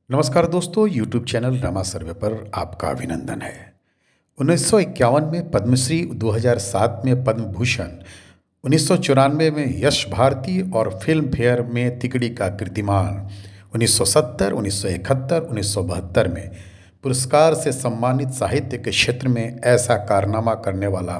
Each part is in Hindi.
नमस्कार दोस्तों, YouTube चैनल रमा सर्वे पर आपका अभिनंदन है। 1951 में पद्मश्री, 2007 में पद्म भूषण, 1994 में यश भारती और फिल्म फेयर में तिकड़ी का कीर्तिमान, 1970, 1971, 1972 में पुरस्कार से सम्मानित साहित्य के क्षेत्र में ऐसा कारनामा करने वाला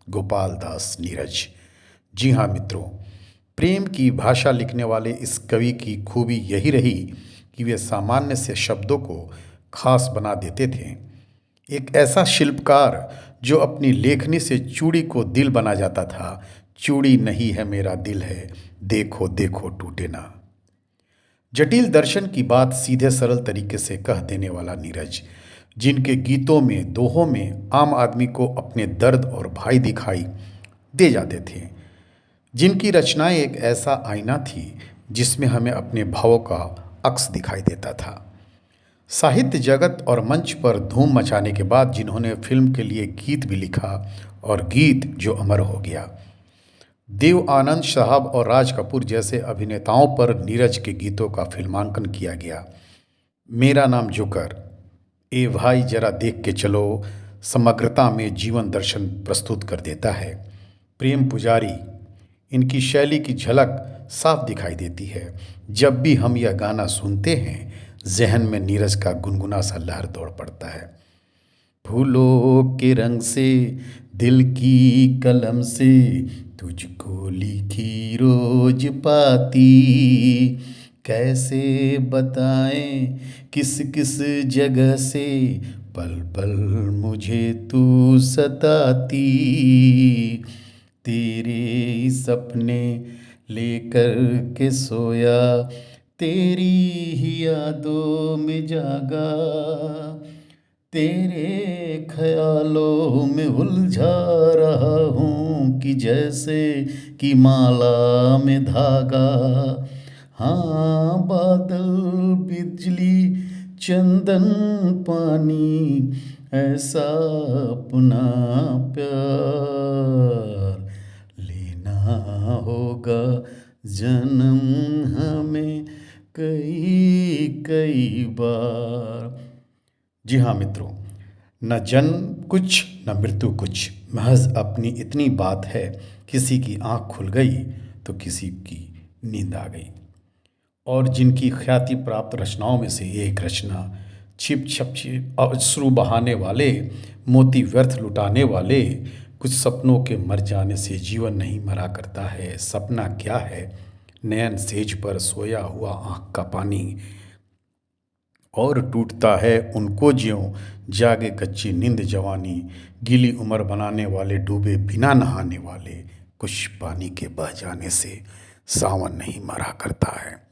गोपाल दास नीरज। जी हाँ मित्रों, प्रेम की भाषा लिखने वाले इस कवि की खूबी यही रही कि वे सामान्य से शब्दों को खास बना देते थे। एक ऐसा शिल्पकार जो अपनी लेखनी से चूड़ी को दिल बना जाता था। चूड़ी नहीं है मेरा दिल है, देखो देखो टूटे ना। जटिल दर्शन की बात सीधे सरल तरीके से कह देने वाला नीरज, जिनके गीतों में दोहों में आम आदमी को अपने दर्द और भाई दिखाई दे जाते थे, जिनकी रचनाएं एक ऐसा आईना थी जिसमें हमें अपने भावों का अक्स दिखाई देता था। साहित्य जगत और मंच पर धूम मचाने के बाद जिन्होंने फिल्म के लिए गीत भी लिखा, और गीत जो अमर हो गया। देव आनंद साहब और राज कपूर जैसे अभिनेताओं पर नीरज के गीतों का फिल्मांकन किया गया। मेरा नाम जोकर, ए भाई जरा देख के चलो समग्रता में जीवन दर्शन प्रस्तुत कर देता है। प्रेम पुजारी, इनकी शैली की झलक साफ दिखाई देती है। जब भी हम यह गाना सुनते हैं, जहन में नीरज का गुनगुना सा लहर दौड़ पड़ता है। फूलों के रंग से, दिल की कलम से, तुझको लिखी रोज पाती, कैसे बताएं किस किस जगह से, पल पल मुझे तू सताती, तेरे सपने लेकर के सोया, तेरी ही यादों में जागा, तेरे ख्यालों में उलझा रहा हूँ कि जैसे कि माला में धागा। हाँ, बादल बिजली चंदन पानी, ऐसा अपना प्यार लेना होगा जन्म हमें कई कई बार। जी हाँ मित्रों, न जन्म कुछ न मृत्यु कुछ, महज अपनी इतनी बात है, किसी की आँख खुल गई तो किसी की नींद आ गई। और जिनकी ख्याति प्राप्त रचनाओं में से एक रचना, छिप छप अश्रु बहाने वाले, मोती व्यर्थ लुटाने वाले, कुछ सपनों के मर जाने से जीवन नहीं मरा करता है, सपना क्या है नयन सेज पर सोया हुआ आँख का पानी, और टूटता है उनको ज्यों जागे कच्ची नींद जवानी, गीली उम्र बनाने वाले, डूबे बिना नहाने वाले, कुछ पानी के बह जाने से सावन नहीं मरा करता है।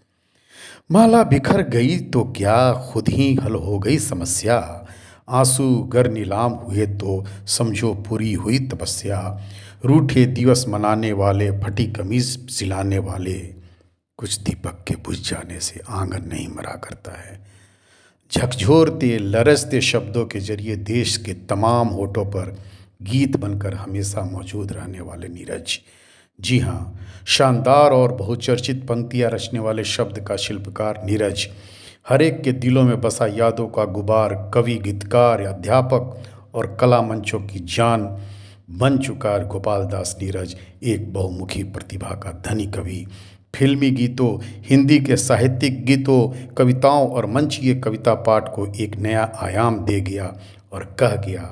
माला बिखर गई तो क्या खुद ही हल हो गई समस्या, आंसू गर नीलाम हुए तो समझो पूरी हुई तपस्या, रूठे दिवस मनाने वाले, फटी कमीज सिलाने वाले, कुछ दीपक के बुझ जाने से आंगन नहीं मरा करता है। झकझोरते लरजते शब्दों के जरिए देश के तमाम होठों पर गीत बनकर हमेशा मौजूद रहने वाले नीरज। जी हाँ, शानदार और बहुचर्चित पंक्तियाँ रचने वाले शब्द का शिल्पकार नीरज, हर एक के दिलों में बसा यादों का गुबार, कवि, गीतकार, अध्यापक और कला मंचों की जान बन चुका गोपाल दास नीरज एक बहुमुखी प्रतिभा का धनी कवि। फिल्मी गीतों, हिंदी के साहित्यिक गीतों, कविताओं और मंचीय कविता पाठ को एक नया आयाम दे गया और कह गया,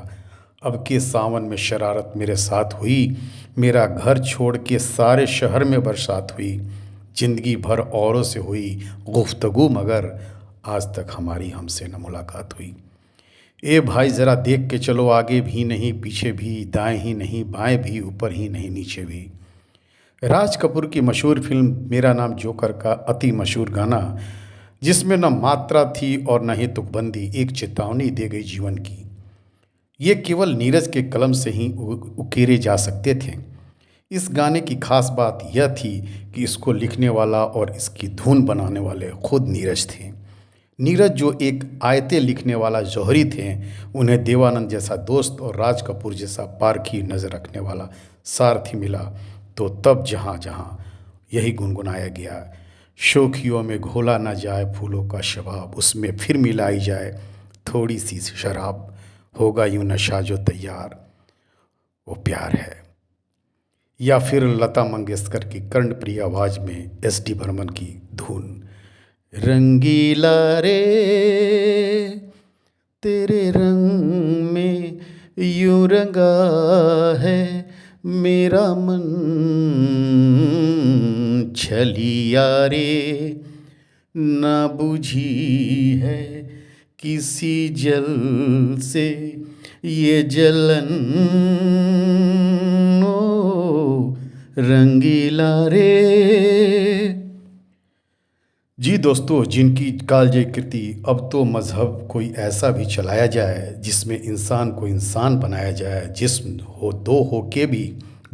अब के सावन में शरारत मेरे साथ हुई, मेरा घर छोड़ के सारे शहर में बरसात हुई, जिंदगी भर औरों से हुई गुफ्तगू मगर आज तक हमारी हमसे न मुलाकात हुई। ए भाई ज़रा देख के चलो, आगे भी नहीं पीछे भी, दाएं ही नहीं बाएं भी, ऊपर ही नहीं नीचे भी। राज कपूर की मशहूर फिल्म मेरा नाम जोकर का अति मशहूर गाना, जिसमें न मात्रा थी और न ही तुकबंदी, एक चेतावनी दे गई जीवन की, ये केवल नीरज के कलम से ही उकेरे जा सकते थे। इस गाने की खास बात यह थी कि इसको लिखने वाला और इसकी धुन बनाने वाले खुद नीरज थे। नीरज जो एक आयतें लिखने वाला जौहरी थे, उन्हें देवानंद जैसा दोस्त और राज कपूर जैसा पारखी नज़र रखने वाला सारथी मिला, तो तब जहाँ जहाँ यही गुनगुनाया गया, शोखियों में घोला ना जाए फूलों का शबाब, उसमें फिर मिलाई जाए थोड़ी सी शराब, होगा यूं नशा जो तैयार, वो प्यार है। या फिर लता मंगेशकर की कर्णप्रिय आवाज में एस डी बर्मन की धुन, रंगीला रे तेरे रंग में यूं रंगा है मेरा मन, छलिया रे ना बुझी है किसी जल से ये जलन, ओ रंगीला रे। जी दोस्तों, जिनकी कालजयी कृति अब तो मज़हब कोई ऐसा भी चलाया जाए जिसमें इंसान को इंसान बनाया जाए, जिस्म हो दो हो के भी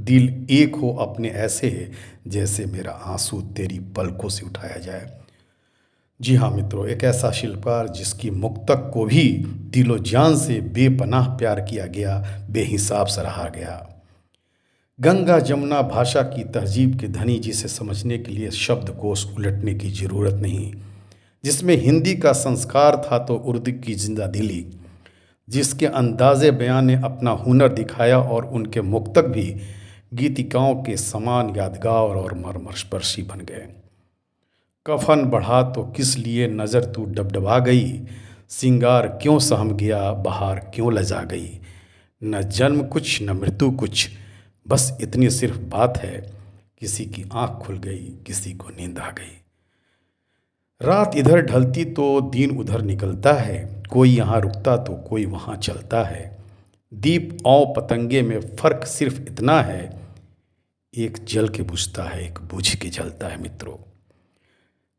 दिल एक हो अपने ऐसे, जैसे मेरा आंसू तेरी पलकों से उठाया जाए। जी हाँ मित्रों, एक ऐसा शिल्पकार जिसकी मुक्तक को भी दिलो जान से बेपनाह प्यार किया गया, बेहिसाब सराहा गया। गंगा जमुना भाषा की तहजीब के धनी जिसे समझने के लिए शब्दकोश उलटने की ज़रूरत नहीं, जिसमें हिंदी का संस्कार था तो उर्दू की जिंदा दिली, जिसके अंदाज़े बयान ने अपना हुनर दिखाया और उनके मुक्तक भी गीतिकाओं के समान यादगार और मर्मस्पर्शी बन गए। कफन बढ़ा तो किस लिए नज़र तू डबडबा गई, सिंगार क्यों सहम गया बहार क्यों लजा गई, न जन्म कुछ न मृत्यु कुछ, बस इतनी सिर्फ बात है, किसी की आंख खुल गई किसी को नींद आ गई। रात इधर ढलती तो दिन उधर निकलता है, कोई यहाँ रुकता तो कोई वहाँ चलता है। दीप और पतंगे में फ़र्क सिर्फ इतना है, एक जल के बुझता है एक बुझ के जलता है। मित्रों,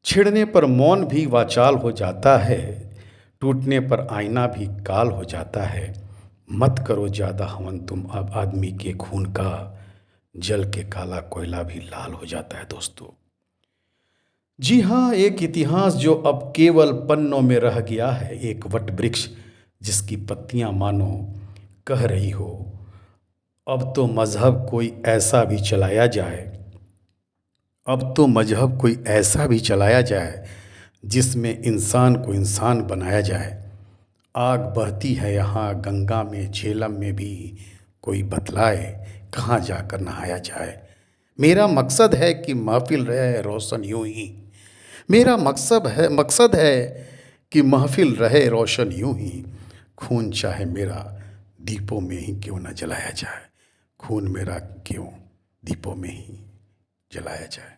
छिड़ने पर मौन भी वाचाल हो जाता है, टूटने पर आईना भी काल हो जाता है। मत करो ज़्यादा हवन तुम अब आदमी के खून का, जल के काला कोयला भी लाल हो जाता है। दोस्तों जी हाँ, एक इतिहास जो अब केवल पन्नों में रह गया है, एक वट वृक्ष जिसकी पत्तियां मानो कह रही हो, अब तो मज़हब कोई ऐसा भी चलाया जाए, अब तो मज़हब कोई ऐसा भी चलाया जाए जिसमें इंसान को इंसान बनाया जाए। आग बहती है यहाँ गंगा में झेलम में भी, कोई बतलाए कहाँ जाकर नहाया जाए। मेरा मकसद है कि महफिल रहे रोशन यूं ही, मेरा मकसद है कि महफिल रहे रोशन यूं ही, खून चाहे मेरा दीपों में ही क्यों न जलाया जाए, खून मेरा क्यों दीपों में ही जलाया जाए।